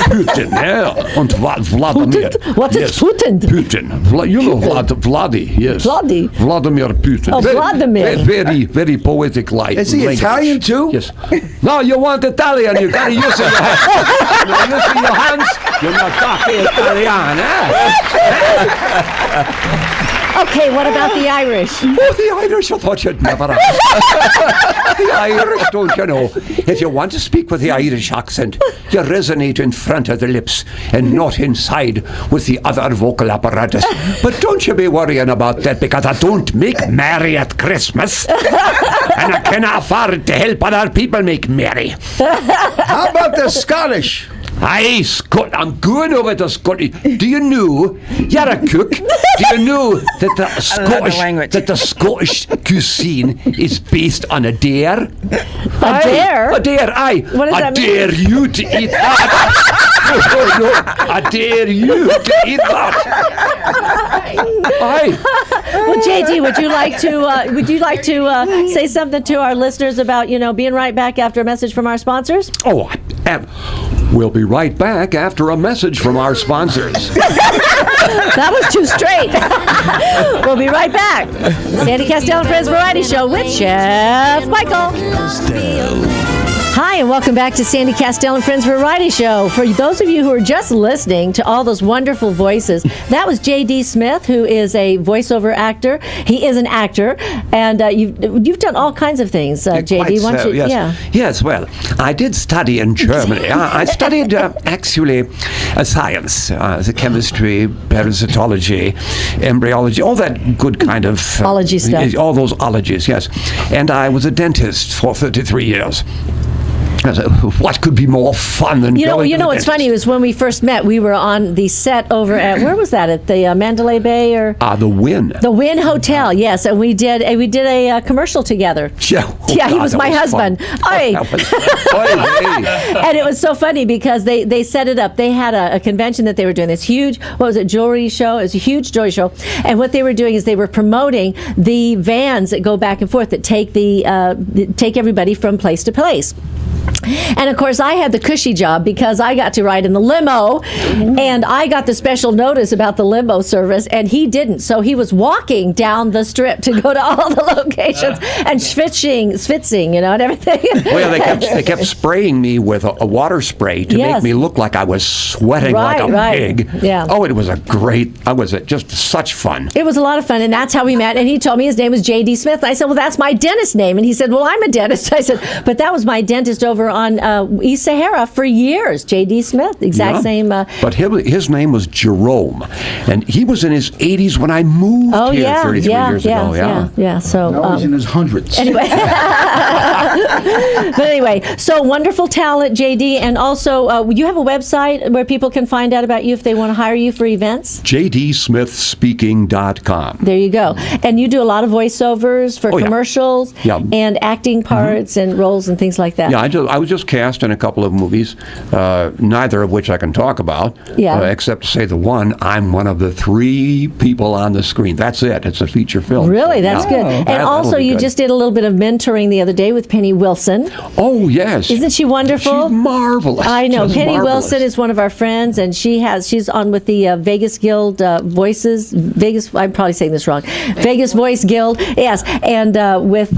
Speaker 6: Putin, and Vladimir.
Speaker 3: Putin? What is
Speaker 6: Yes,
Speaker 3: Putin?
Speaker 6: Putin. You know Vladi. Yes.
Speaker 3: Vladi.
Speaker 6: Vladimir Putin.
Speaker 3: Oh, Vladimir.
Speaker 6: Very, very poetic life.
Speaker 4: Is he Italian too?
Speaker 6: Yes. No, you want Italian. You gotta use your hands. You're using your hands. You're not talking Italian,
Speaker 3: Okay, what about the Irish?
Speaker 6: Oh, the Irish, I thought you'd never ask. The Irish, don't you know? If you want to speak with the Irish accent, you resonate in front of the lips and not inside with the other vocal apparatus. But don't you be worrying about that, because I don't make merry at Christmas. And I cannot afford to help other people make merry.
Speaker 4: How about the Scottish?
Speaker 6: Aye, I'm good over the Scottish. Do you know, you're a cook, do you know that the Scottish cuisine is based on a dare?
Speaker 3: A dare?
Speaker 6: A dare, aye.
Speaker 3: What does
Speaker 6: I
Speaker 3: that mean?
Speaker 6: dare you to eat that. No, I dare you to eat that. Aye.
Speaker 3: Well, JD, would you like to say something to our listeners about being right back after a message from our sponsors?
Speaker 6: Oh, we'll be right back after a message from our sponsors.
Speaker 3: That was too straight. We'll be right back. Sandy Kastel and Friends Variety Show with Chef Michael. Hi, and welcome back to Sandy Kastel and Friends Variety Show. For those of you who are just listening to all those wonderful voices, that was J.D. Smith, who is a voiceover actor. He is an actor, and you've done all kinds of things, J.D.
Speaker 6: Quite so, yes.
Speaker 3: Yeah.
Speaker 6: Yes, well, I did study in Germany. I studied actually science, the chemistry, parasitology, embryology, all that good kind of
Speaker 3: Ology stuff.
Speaker 6: All those ologies, yes. And I was a dentist for 33 years. What could be more fun than going to the
Speaker 3: what's
Speaker 6: dentist?
Speaker 3: funny was when we first met, we were on the set over at, where was that, at the Mandalay Bay or?
Speaker 6: The Wynn.
Speaker 3: The Wynn Hotel, yes, and we did a commercial together.
Speaker 6: Yeah,
Speaker 3: Yeah, he
Speaker 6: God,
Speaker 3: was
Speaker 6: that
Speaker 3: my husband.
Speaker 6: fun.
Speaker 3: Aye.
Speaker 6: That was- Oy,
Speaker 3: And it was so funny because they set it up. They had a convention that they were doing, this huge, jewelry show. It was a huge jewelry show. And what they were doing is they were promoting the vans that go back and forth that take everybody from place to place. And of course, I had the cushy job because I got to ride in the limo, and I got the special notice about the limo service, and he didn't. So he was walking down the strip to go to all the locations and schwitzing, and everything.
Speaker 6: Well, they kept spraying me with a water spray to make me look like I was sweating like a pig.
Speaker 3: Yeah.
Speaker 6: Oh, it was just such fun.
Speaker 3: It was a lot of fun, and that's how we met. And he told me his name was J.D. Smith. And I said, well, that's my dentist name. And he said, well, I'm a dentist. I said, but that was my dentist over on East Sahara for years. J.D. Smith, exact same.
Speaker 6: But his name was Jerome, and he was in his 80s when I moved here 33 years ago.
Speaker 3: Yeah. So
Speaker 4: now he's in his hundreds.
Speaker 3: Anyway, but anyway, so wonderful talent, JD, and also you have a website where people can find out about you if they want to hire you for events.
Speaker 6: jdsmithspeaking.com.
Speaker 3: There you go. And you do a lot of voiceovers for commercials and acting parts and roles and things like that.
Speaker 6: Yeah, I was just cast in a couple of movies, neither of which I can talk about, except to say the one, I'm one of the 3 people on the screen. That's it. It's a feature film.
Speaker 3: Really? That's good. And also, you just did a little bit of mentoring the other day with Penny Wilson.
Speaker 6: Oh, yes.
Speaker 3: Isn't she wonderful?
Speaker 6: She's marvelous.
Speaker 3: I know.
Speaker 6: Just
Speaker 3: Penny
Speaker 6: marvelous.
Speaker 3: Wilson is one of our friends, and she's on with the Vegas Guild Voices. I'm probably saying this wrong. Vegas Voice Guild. Yes. And with,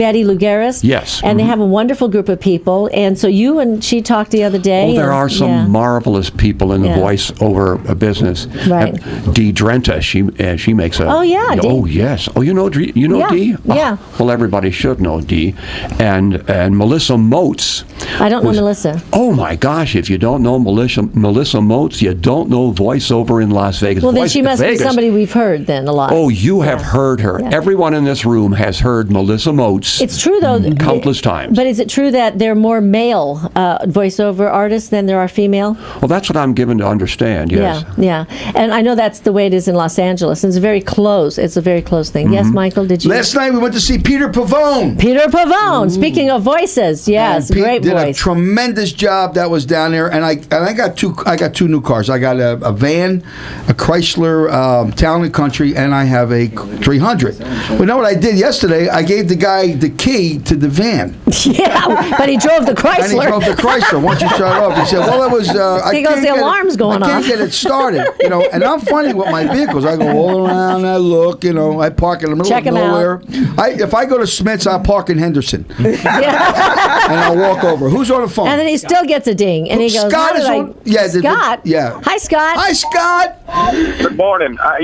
Speaker 3: Betty Lugaris.
Speaker 6: Yes.
Speaker 3: And they have a wonderful group of people. And so you and she talked the other day.
Speaker 6: Well, there are some marvelous people in the voice-over business.
Speaker 3: Right.
Speaker 6: Dee Drenta, she makes a...
Speaker 3: Oh, yeah.
Speaker 6: Oh, yes. Oh, you know Dee?
Speaker 3: Yeah.
Speaker 6: Oh, well, everybody should know Dee. And Melissa Moats.
Speaker 3: I don't know Melissa.
Speaker 6: Oh, my gosh. If you don't know Melissa Moats, you don't know voiceover in Las Vegas.
Speaker 3: Well, then she must be somebody we've heard then a lot.
Speaker 6: Oh, you have heard her.
Speaker 3: Yeah.
Speaker 6: Everyone in this room has heard Melissa Moats.
Speaker 3: It's true, though.
Speaker 6: Countless times.
Speaker 3: But is it true that there are more male voiceover artists than there are female?
Speaker 6: Well, that's what I'm given to understand, yes.
Speaker 3: Yeah. And I know that's the way it is in Los Angeles. It's very close. It's a very close thing. Yes, Michael, did you?
Speaker 4: Last night we went to see Peter Pavone.
Speaker 3: Peter Pavone. Speaking of voices, yes, great
Speaker 4: did
Speaker 3: voice.
Speaker 4: A tremendous job that was down there, and I got two new cars. I got a van, a Chrysler Town and Country, and I have a 300. But you know what I did yesterday? I gave the guy the key to the van.
Speaker 3: Yeah, but he drove the Chrysler.
Speaker 4: And he drove the Chrysler. Once you shut it off, he said, "Well, it was."
Speaker 3: He goes, the alarm's going off.
Speaker 4: I can't get it started, And I'm funny with my vehicles. I go all around, I look, I park in the middle of nowhere. If I go to Smith's, I'll park in Henderson, and I'll walk over. Who's on the phone?
Speaker 3: And then he still gets a ding, and he goes,
Speaker 4: Scott is on. Yeah,
Speaker 3: Scott.
Speaker 4: Yeah.
Speaker 3: Hi, Scott.
Speaker 4: Hi, Scott.
Speaker 12: Good morning. I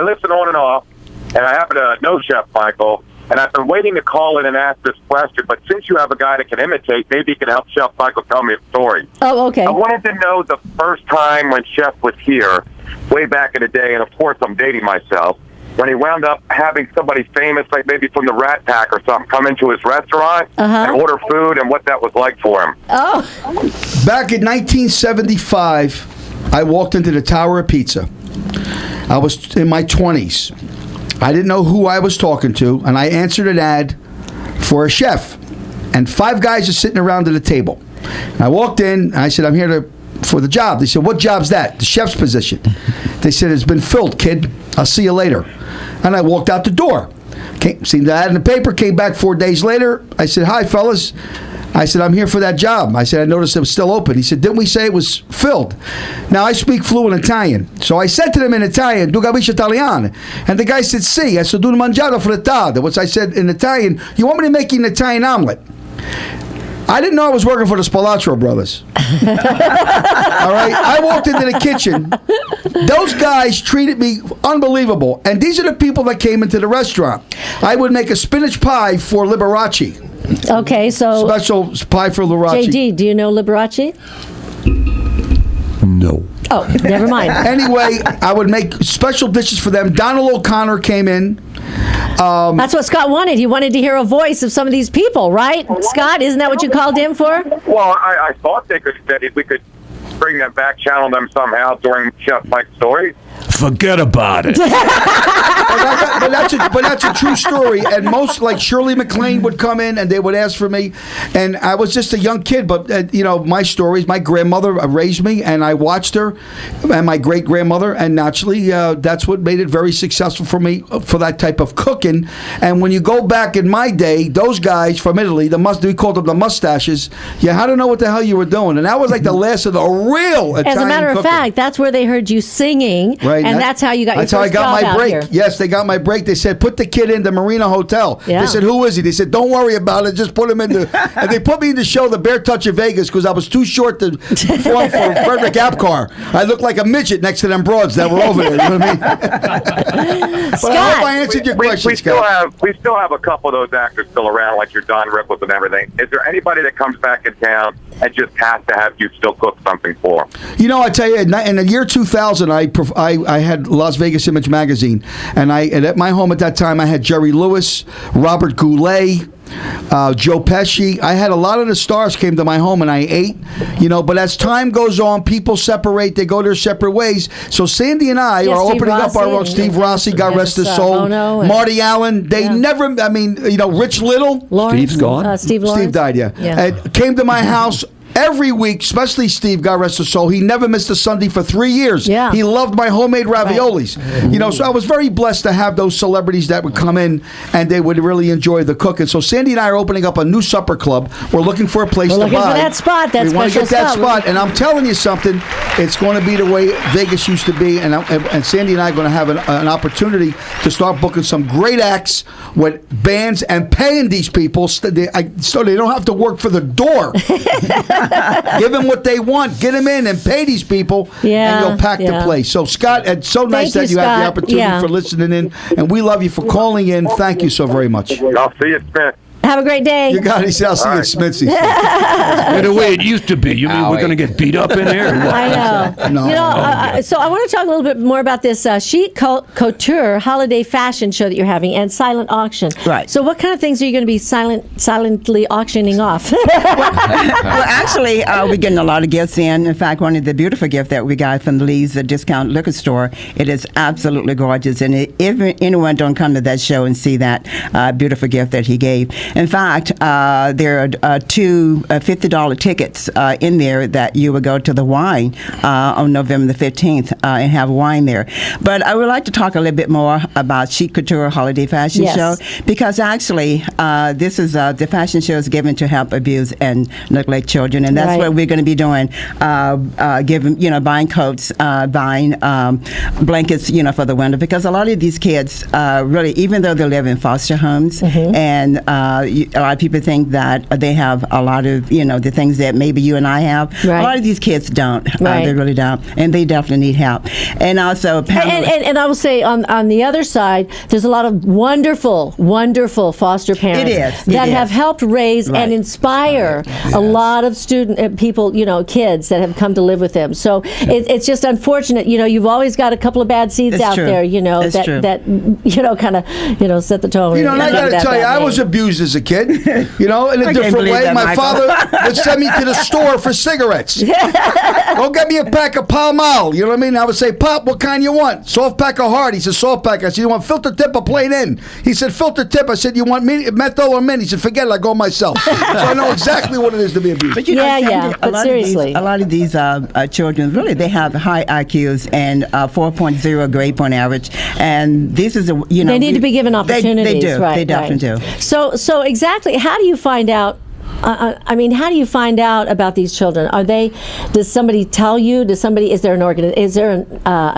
Speaker 12: listen on and off, and I happen to know Chef Michael. And I've been waiting to call in and ask this question, but since you have a guy that can imitate, maybe you can help Chef Michael tell me a story.
Speaker 3: Oh, okay.
Speaker 12: I wanted to know the first time when Chef was here, way back in the day, and of course I'm dating myself, when he wound up having somebody famous, like maybe from the Rat Pack or something, come into his restaurant and order food, and what that was like for him.
Speaker 3: Oh.
Speaker 4: Back in 1975, I walked into the Tower of Pizza. I was in my 20s. I didn't know who I was talking to, and I answered an ad for a chef. And 5 guys are sitting around at a table. And I walked in, and I said, I'm here for the job. They said, what job's that? The chef's position. They said, it's been filled, kid. I'll see you later. And I walked out the door. Seen the ad in the paper, came back 4 days later. I said, hi, fellas. I said, I'm here for that job. I said, I noticed it was still open. He said, didn't we say it was filled? Now, I speak fluent Italian. So I said to them in Italian, tu capisci italiano? And the guy said, sì. I said, do mangiare frittata, which I said in Italian, you want me to make you an Italian omelet? I didn't know I was working for the Spallatro brothers. All right? I walked into the kitchen. Those guys treated me unbelievable. And these are the people that came into the restaurant. I would make a spinach pie for Liberace.
Speaker 3: Okay, so...
Speaker 4: Special pie for Liberace.
Speaker 3: JD, do you know Liberace?
Speaker 6: No.
Speaker 3: Oh, never mind.
Speaker 4: Anyway, I would make special dishes for them. Donald O'Connor came in.
Speaker 3: That's what Scott wanted. He wanted to hear a voice of some of these people, right? Scott, isn't that what you called him for?
Speaker 12: Well, I thought that we could bring them back, channel them somehow during Chef Mike's story.
Speaker 6: Forget about it.
Speaker 4: But that's a true story. And most, like Shirley MacLaine would come in and they would ask for me. And I was just a young kid. But, my stories, my grandmother raised me and I watched her and my great grandmother. And naturally, that's what made it very successful for me for that type of cooking. And when you go back in my day, those guys from Italy, we called them the mustaches, you had to know what the hell you were doing. And that was like the last of the real Italian
Speaker 3: As a matter of
Speaker 4: cooking.
Speaker 3: fact, that's where they heard you singing.
Speaker 4: Right,
Speaker 3: and that's how you got your
Speaker 4: That's how I
Speaker 3: first
Speaker 4: got
Speaker 3: job
Speaker 4: my
Speaker 3: out
Speaker 4: break.
Speaker 3: here.
Speaker 4: Yes, they got my break. They said, put the kid in the Marina Hotel.
Speaker 3: Yeah.
Speaker 4: They said, who is he? They said, don't worry about it. Just put him in the... And they put me in the show, The Bear Touch of Vegas, because I was too short to perform for Frederick Apcar. I looked like a midget next to them broads that were over there. You know what I mean? But I hope I answered your question, Scott.
Speaker 12: We still have a couple of those actors still around, like your Don Rickles and everything. Is there anybody that comes back in town and just has to have you still cook something for them?
Speaker 4: I tell you, in the year 2000, I had Las Vegas Image Magazine, and at my home at that time, I had Jerry Lewis, Robert Goulet, Joe Pesci. I had a lot of the stars came to my home and I ate, but as time goes on, people separate, they go their separate ways. So Sandy and I are
Speaker 3: Steve
Speaker 4: opening up our own.
Speaker 3: Rossi
Speaker 4: Steve Rossi, God rest his soul.
Speaker 3: Bono
Speaker 4: Marty Allen, they never, Rich Little.
Speaker 3: Lawrence,
Speaker 6: Steve's gone.
Speaker 3: Steve Lawrence.
Speaker 4: Steve died, yeah. Came to my house every week, especially Steve, God rest his soul. He never missed a Sunday for 3 years.
Speaker 3: Yeah.
Speaker 4: He loved my homemade raviolis. So I was very blessed to have those celebrities that would come in and they would really enjoy the cooking. So Sandy and I are opening up a new supper club. We're looking for a place
Speaker 3: We're
Speaker 4: to
Speaker 3: looking
Speaker 4: buy.
Speaker 3: for that spot, that
Speaker 4: we want to
Speaker 3: special
Speaker 4: get that
Speaker 3: spot.
Speaker 4: spot. And I'm telling you something, it's going to be the way Vegas used to be. And Sandy and I are going to have an opportunity to start booking some great acts with bands and paying these people so they don't have to work for the door. Give them what they want. Get them in and pay these people, and you'll pack the place. So, Scott, it's so nice that you have the opportunity for listening in, and we love you for calling in. Thank you so very much.
Speaker 12: I'll see you, Smith.
Speaker 3: Have a great day.
Speaker 4: You got it. He said, I'll see you at Smitsy's.
Speaker 6: By the way it used to be. You mean we're going to get beat up in there?
Speaker 3: I know.
Speaker 4: No.
Speaker 3: So I want to talk a little bit more about this chic couture holiday fashion show that you're having and silent auction.
Speaker 10: Right.
Speaker 3: So what kind of things are you going to be silently auctioning off?
Speaker 10: Well, actually, we're getting a lot of gifts in. In fact, one of the beautiful gifts that we got from the Lee's Discount Liquor Store, it is absolutely gorgeous. And if anyone don't come to that show and see that beautiful gift that he gave. In fact, there are two $50 tickets in there that you would go to the wine on November the 15th and have wine there. But I would like to talk a little bit more about Chic Couture Holiday Fashion Show, because actually this is the fashion show is given to help abuse and neglect children, and that's what we're going to be doing, giving, buying coats, buying blankets, for the winter, because a lot of these kids really, even though they live in foster homes, and a lot of people think that they have a lot of, the things that maybe you and I have.
Speaker 3: Right.
Speaker 10: A lot of these kids don't. They really don't. And they definitely need help. And also,
Speaker 3: and I will say on the other side, there's a lot of wonderful foster parents that have helped raise and inspire a lot of people, kids that have come to live with them. So it's just unfortunate, you've always got a couple of bad seeds out there, that kind of set the tone.
Speaker 4: And I got to tell you, I was abused as a kid, in a different way. My father would send me to the store for cigarettes. Go get me a pack of Pall Mall. You know what I mean? I would say, Pop, what kind you want? Soft pack or hard? He said, soft pack. I said, you want filter tip or plain in? He said, filter tip. I said, you want menthol or mint? He said, forget it, I go myself. So I know exactly what it is to be abused.
Speaker 10: But
Speaker 3: but seriously.
Speaker 10: A lot of these children, really, they have high IQs and 4.0 grade point average. And this is
Speaker 3: they need to be given opportunities.
Speaker 10: They do.
Speaker 3: Right,
Speaker 10: they definitely do.
Speaker 3: So exactly, how do you find out? How do you find out about these children? Does somebody tell you? Is there a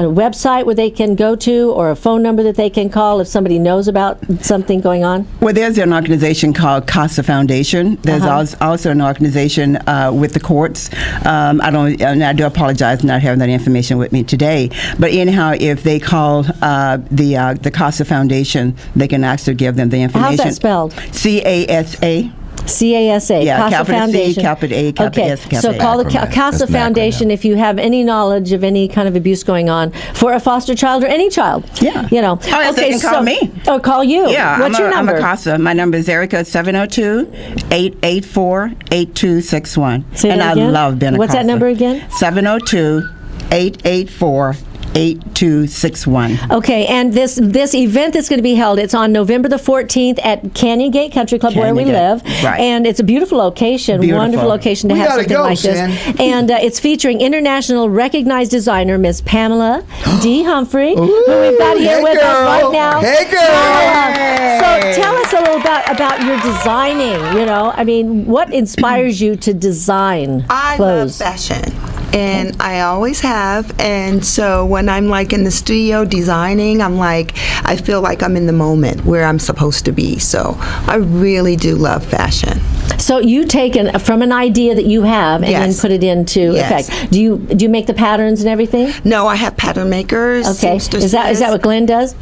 Speaker 3: website where they can go to, or a phone number that they can call if somebody knows about something going on?
Speaker 10: Well, there's an organization called Kastel Foundation. There's also an organization with the courts. I do apologize not having that information with me today. But anyhow, if they call the Kastel Foundation, they can actually give them the information.
Speaker 3: How's that spelled?
Speaker 10: CASA.
Speaker 3: CASA,
Speaker 10: yeah,
Speaker 3: Kastel
Speaker 10: capital
Speaker 3: Foundation.
Speaker 10: C, capital A, capital S, capital
Speaker 3: So
Speaker 10: A.
Speaker 3: call the Kastel Foundation if you have any knowledge of any kind of abuse going on for a foster child or any child.
Speaker 10: Yeah. They can call me.
Speaker 3: Or call you.
Speaker 10: Yeah.
Speaker 3: What's your number?
Speaker 10: I'm a CASA. My number is Erica 702-884-8261.
Speaker 3: Say that
Speaker 10: and
Speaker 3: again?
Speaker 10: I love being a
Speaker 3: What's
Speaker 10: CASA.
Speaker 3: that number again?
Speaker 10: 702-884-8261. 8261.
Speaker 3: Okay, and this event that's going to be held, it's on November the 14th at Canyon Gate Country Club, where we live.
Speaker 10: Right.
Speaker 3: And it's a beautiful location, wonderful location to
Speaker 4: We
Speaker 3: have
Speaker 4: gotta
Speaker 3: something
Speaker 4: go,
Speaker 3: like this.
Speaker 4: Sam.
Speaker 3: And it's featuring international recognized designer Miss Pamela D. Humphrey, who we've got here
Speaker 4: hey
Speaker 3: with us
Speaker 4: girl.
Speaker 3: right now.
Speaker 4: Hey, girl.
Speaker 3: So tell us a little about your designing. You know, I mean, what inspires you to design
Speaker 7: I
Speaker 3: clothes?
Speaker 7: love fashion, and I always have. And so when I'm like in the studio designing, I'm like, I feel like I'm in the moment where I'm supposed to be. So I really do love fashion.
Speaker 3: So you take from an idea that you have and
Speaker 7: Yes.
Speaker 3: then put it into
Speaker 7: Yes.
Speaker 3: effect. Do you make the patterns and everything?
Speaker 7: No, I have pattern makers.
Speaker 3: Okay. Is that
Speaker 7: seamstresses.
Speaker 3: what Glenn does?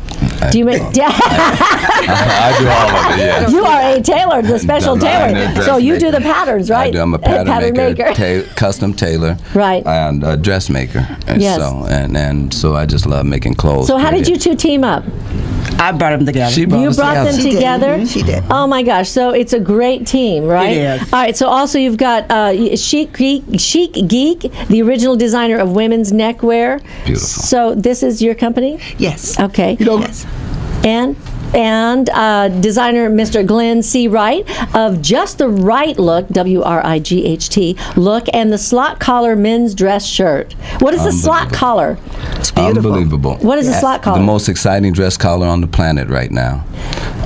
Speaker 3: Do you make?
Speaker 8: I do all of it, yeah.
Speaker 3: You are a tailor, the special
Speaker 8: Designer,
Speaker 3: tailor. So you do the
Speaker 8: dressmaker.
Speaker 3: patterns, right?
Speaker 8: I do. I'm a pattern maker, custom tailor,
Speaker 3: Right.
Speaker 8: and a dressmaker. And
Speaker 3: Yes.
Speaker 8: So and so I just love making clothes.
Speaker 3: So how did
Speaker 8: period.
Speaker 3: you two team up?
Speaker 10: I brought them together.
Speaker 8: She brought
Speaker 3: You
Speaker 8: us
Speaker 3: brought them
Speaker 8: together.
Speaker 7: She did.
Speaker 3: together?
Speaker 7: Mhm. She did.
Speaker 3: Oh my gosh, so it's a great team, right?
Speaker 10: It is.
Speaker 3: All right, so also you've got Chic Geek, the original designer of women's neckwear.
Speaker 8: Beautiful.
Speaker 3: So this is your company?
Speaker 7: Yes.
Speaker 3: Okay.
Speaker 7: Yes.
Speaker 3: And designer Mr. Glenn C. Wright of Just the Right Look, WRIGHT look, and the slot collar men's dress shirt. What is the slot collar?
Speaker 7: It's beautiful.
Speaker 8: Unbelievable.
Speaker 3: What is the slot collar?
Speaker 8: The most exciting dress collar on the planet right now.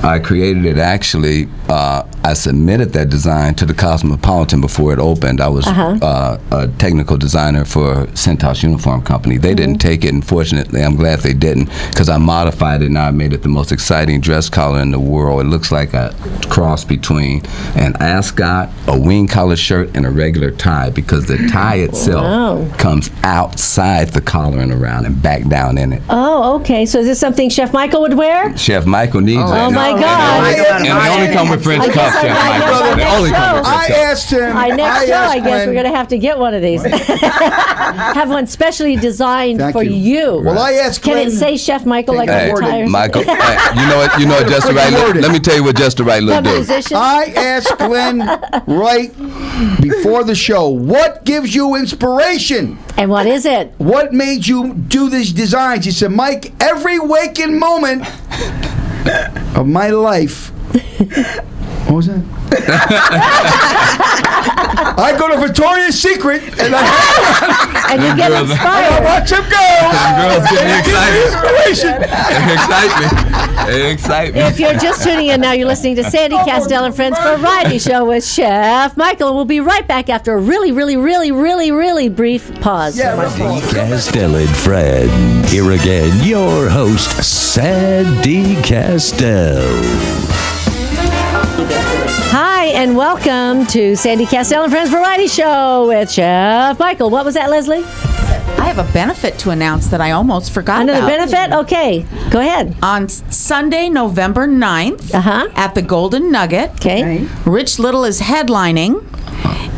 Speaker 8: I created it actually. I submitted that design to the Cosmopolitan before it opened. I was a technical designer for Centos Uniform Company. They didn't take it, and fortunately, I'm glad they didn't, because I modified it and I made it the most exciting dress collar in the world. It looks like a cross between an ascot, a wing collar shirt, and a regular tie, because the tie itself comes outside the collar and around and back down in it.
Speaker 3: Oh, okay. So is this something Chef Michael would wear?
Speaker 8: Chef Michael needs it.
Speaker 3: Oh my God.
Speaker 8: And they only come with French cuffs, Chef Michael. They only come with French
Speaker 4: I
Speaker 8: cuffs.
Speaker 4: asked him.
Speaker 3: I guess
Speaker 4: Glenn.
Speaker 3: we're going to have to get one of these. Have one specially designed
Speaker 4: Thank
Speaker 3: for you.
Speaker 4: Well, I asked
Speaker 3: Can
Speaker 4: Glenn.
Speaker 3: it say Chef Michael like
Speaker 8: Hey,
Speaker 3: on the tires?
Speaker 8: Michael, hey, you know what just the right look. Let me tell you what just the right
Speaker 3: The
Speaker 8: look do.
Speaker 3: musician?
Speaker 4: I asked Glenn right before the show, what gives you inspiration?
Speaker 3: And what is it?
Speaker 4: What made you do these designs? He said, Mike, every waking moment of my life. What was that? I go to Victoria's Secret and
Speaker 3: And you get
Speaker 4: I
Speaker 3: inspired.
Speaker 4: watch him go.
Speaker 8: Girls get me excited.
Speaker 4: Inspiration.
Speaker 8: They excite me. They excite me.
Speaker 3: If you're just tuning in now, you're listening to Sandy Kastel and Friends Variety Show with Chef Michael. We'll be right back after a really brief pause.
Speaker 2: Sandy Kastel and Friends. Here again, your host, Sandy Kastel.
Speaker 3: Hi, and welcome to Sandy Kastel and Friends Variety Show with Chef Michael. What was that, Leslie?
Speaker 5: I have a benefit to announce that I almost forgot
Speaker 3: Another
Speaker 5: about.
Speaker 3: benefit? Okay, go ahead.
Speaker 5: On Sunday, November 9th, at the Golden Nugget,
Speaker 3: Okay.
Speaker 5: Rich Little is headlining.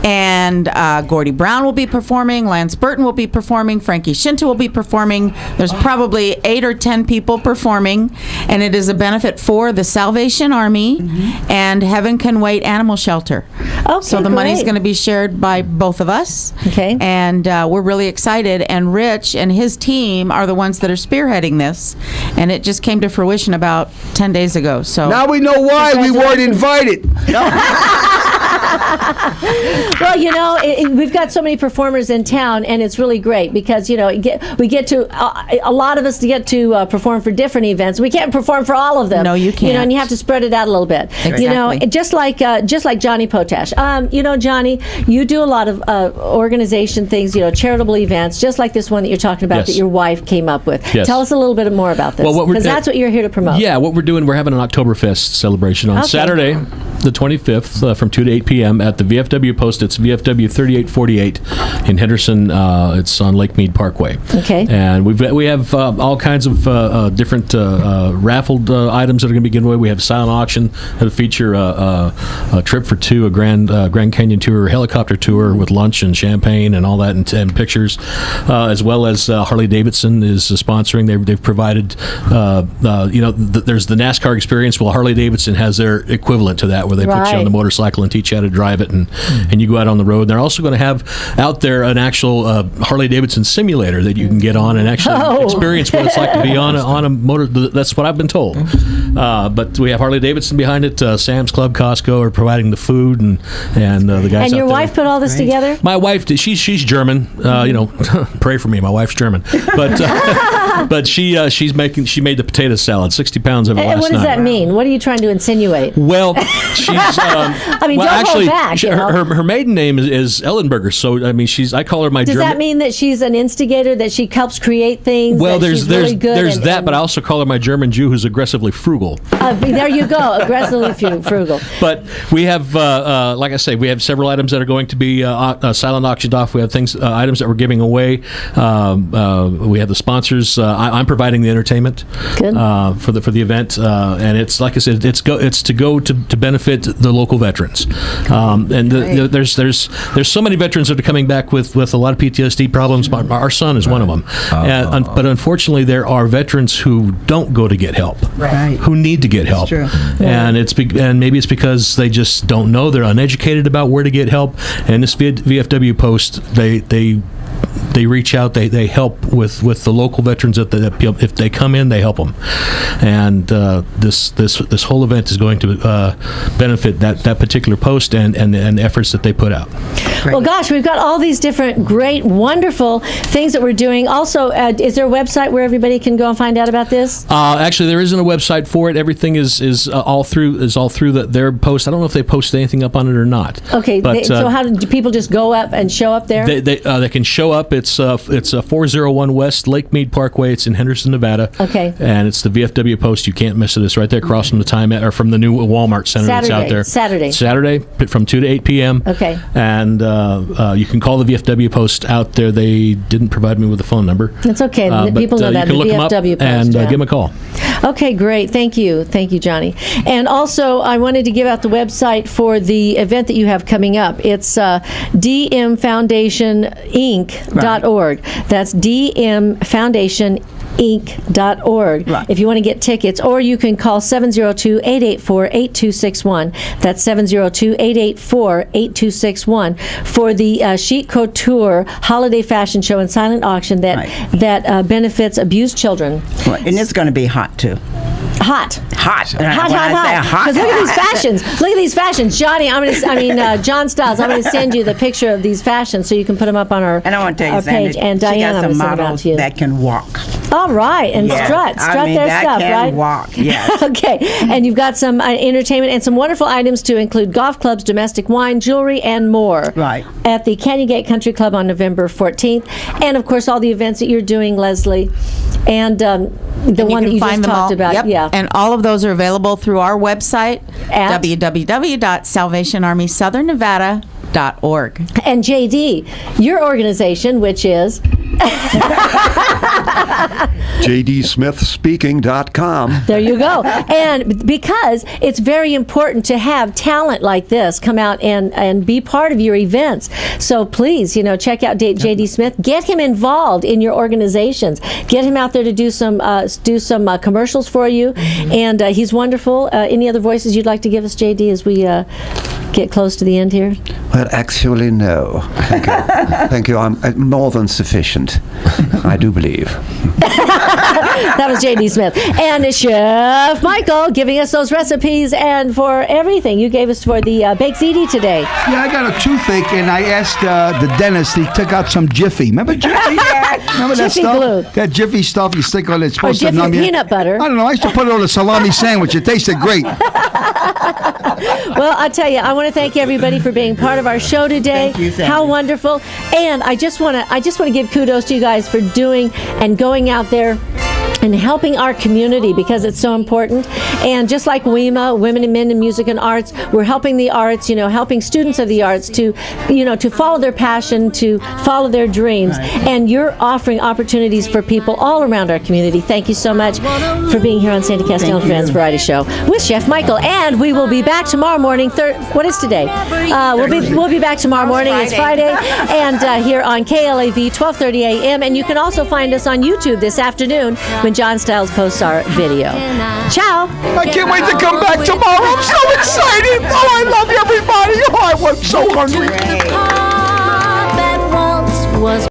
Speaker 5: And Gordy Brown will be performing, Lance Burton will be performing, Frankie Shinta will be performing. There's probably 8 or 10 people performing, and it is a benefit for the Salvation Army and Heaven Can Wait Animal Shelter.
Speaker 3: Okay,
Speaker 5: so the money's
Speaker 3: great.
Speaker 5: going to be shared by both of us.
Speaker 3: Okay.
Speaker 5: And we're really excited, and Rich and his team are the ones that are spearheading this, and it just came to fruition about 10 days ago. So
Speaker 4: Now we know why we weren't invited.
Speaker 3: Well, you know, we've got so many performers in town, and it's really great because, you know, we get to, a lot of us get to perform for different events. We can't perform for all of them.
Speaker 5: No, you
Speaker 3: You know, and you
Speaker 5: can't.
Speaker 3: have to spread it out a little bit.
Speaker 5: Exactly.
Speaker 3: You know, just like Johnny Potash. You know, Johnny, you do a lot of organization things, you know, charitable events, just like this one that you're talking about
Speaker 9: Yes.
Speaker 3: that your wife came up with.
Speaker 9: Yes.
Speaker 3: Tell us a little bit more about this,
Speaker 9: Well, what we're-
Speaker 3: because that's what you're here to promote.
Speaker 9: Yeah, what we're doing, we're having an Oktoberfest celebration on
Speaker 3: Okay.
Speaker 9: Saturday, the 25th, from 2 to 8 p.m. at the VFW post. It's VFW 3848 in Henderson. It's on Lake Mead Parkway.
Speaker 3: Okay.
Speaker 9: And we have all kinds of different raffled items that are going to be given away. We have a silent auction that'll feature a trip for two, a Grand Canyon tour, helicopter tour with lunch and champagne and all that, and pictures, as well as Harley Davidson is sponsoring. They've provided, there's the NASCAR experience. Well, Harley Davidson has their equivalent to that, that, where they put you on the motorcycle and teach you how to drive it, and you go out on the road. And they're also going to have out there an actual Harley Davidson simulator that you can get on and actually experience what it's like to be on a motor. That's what I've been told. But we have Harley Davidson behind it. Sam's Club, Costco are providing the food, and the guys.
Speaker 3: And your
Speaker 9: out there.
Speaker 3: wife put all this together?
Speaker 9: My wife, she's German. Pray for me. My wife's German, but she made the potato salad, 60 pounds of it last night.
Speaker 3: What does that mean? What are you trying to insinuate?
Speaker 9: Well, she's.
Speaker 3: Hold back.
Speaker 9: Her maiden name is Ellenberger. So I call her my.
Speaker 3: Does
Speaker 9: German.
Speaker 3: That mean that she's an instigator? That she helps create things?
Speaker 9: Well, there's
Speaker 3: really good
Speaker 9: but I also call her my German Jew who's aggressively frugal.
Speaker 3: There you go, aggressively frugal.
Speaker 9: But we have, like I say, we have several items that are going to be silent auctioned off. We have items that we're giving away. We have the sponsors. I'm providing the entertainment for the event, and it's like I said, it's to benefit the local veterans. And there's so many veterans that are coming back with a lot of PTSD problems. Our son is one of them. But unfortunately, there are veterans who don't go to get help, who need to get help, and maybe it's because they just don't know. They're uneducated about where to get help. And this VFW post, they reach out. They help with the local veterans. If they come in, they help them. And this whole event is going to benefit that particular post and the efforts that they put out.
Speaker 3: Great. Well, gosh, we've got all these different great, wonderful things that we're doing. Also, is there a website where everybody can go and find out about this?
Speaker 9: Actually, there isn't a website for it. Everything is all through their post. I don't know if they post anything up on it or not.
Speaker 3: Okay,
Speaker 9: but,
Speaker 3: so how do people just go up and show up there?
Speaker 9: They can show up. It's 401 West Lake Mead Parkway. It's in Henderson, Nevada.
Speaker 3: Okay.
Speaker 9: And it's the VFW post. You can't miss it. It's right there across from from the new Walmart Center that's out there. Saturday from 2 to 8 p.m.
Speaker 3: Okay.
Speaker 9: And you can call the VFW post out there. They didn't provide me with a phone number.
Speaker 3: That's okay. People know that.
Speaker 9: You can look them up and give them a call.
Speaker 3: Okay, great. Thank you, Johnny. And also, I wanted to give out the website for the event that you have coming up. It's dmfoundationinc.org. That's dmfoundationinc.org.
Speaker 10: Right.
Speaker 3: If you want to get tickets, or you can call 702-884-8261. That's 702-884-8261 for the Chic Couture Holiday Fashion Show and Silent Auction that benefits abused children.
Speaker 10: Right. And it's going to be hot, too.
Speaker 3: Hot.
Speaker 10: Hot.
Speaker 3: Because look at these fashions. Look at these fashions. Johnny, John Stiles, I'm going to send you the picture of these fashions so you can put them up on our,
Speaker 10: and I want to tell you,
Speaker 3: page. And Diane, I'm going to send them out to you.
Speaker 10: That can walk.
Speaker 3: All right. And strut their stuff,
Speaker 10: that
Speaker 3: right?
Speaker 10: can walk, yes.
Speaker 3: Okay. And you've got some entertainment and some wonderful items to include golf clubs, domestic wine, jewelry, and more.
Speaker 10: Right.
Speaker 3: At the Canyon Gate Country Club on November 14th. And, of course, all the events that you're doing, Leslie. And the one that you just talked about.
Speaker 5: Yep.
Speaker 3: Yeah.
Speaker 5: And all of those are available through our website
Speaker 3: at
Speaker 5: www.salvationarmysouthernevada.org.
Speaker 3: And JD, your organization, which is
Speaker 6: jdsmithspeaking.com.
Speaker 3: There you go. And because it's very important to have talent like this come out and be part of your events. So please, check out JD Smith. Get him involved in your organizations. Get him out there to do some commercials for you. And he's wonderful. Any other voices you'd like to give us, JD, as we get close to the end here?
Speaker 6: Well, actually, no. Thank you. Thank you. I'm more than sufficient. I do believe.
Speaker 3: That was J.D. Smith. And Chef Michael giving us those recipes and for everything you gave us for the baked ziti today.
Speaker 4: Yeah, I got a toothache, and I asked the dentist. He took out some Jiffy. Remember Jiffy? Remember that
Speaker 3: Jiffy
Speaker 4: stuff?
Speaker 3: glue.
Speaker 4: That Jiffy stuff you stick on it. It's supposed
Speaker 3: or
Speaker 4: to numb
Speaker 3: Jiffy
Speaker 4: you.
Speaker 3: peanut butter.
Speaker 4: I don't know. I used to put it on a salami sandwich. It tasted great.
Speaker 3: Well, I tell you, I want to thank everybody for being part of our show today.
Speaker 10: Thank you, Sandy.
Speaker 3: How wonderful! And I just want to give kudos to you guys for doing and going out there and helping our community, because it's so important. And just like WEMA, Women and Men in Music and Arts, we're helping the arts, helping students of the arts to follow their passion, to follow their dreams. Right. And you're offering opportunities for people all around our community. Thank you so much for being here on Sandy Kastel and Friends Variety Show with Chef Michael. And we will be back tomorrow morning. What is today? We'll be back tomorrow morning. It's Friday. And here on KLAV 1230 AM. And you can also find us on YouTube this afternoon when John Stiles posts our video. Ciao.
Speaker 4: I can't wait to come back tomorrow. I'm so excited. Oh, I love everybody. Oh, I was so hungry.
Speaker 13: That once was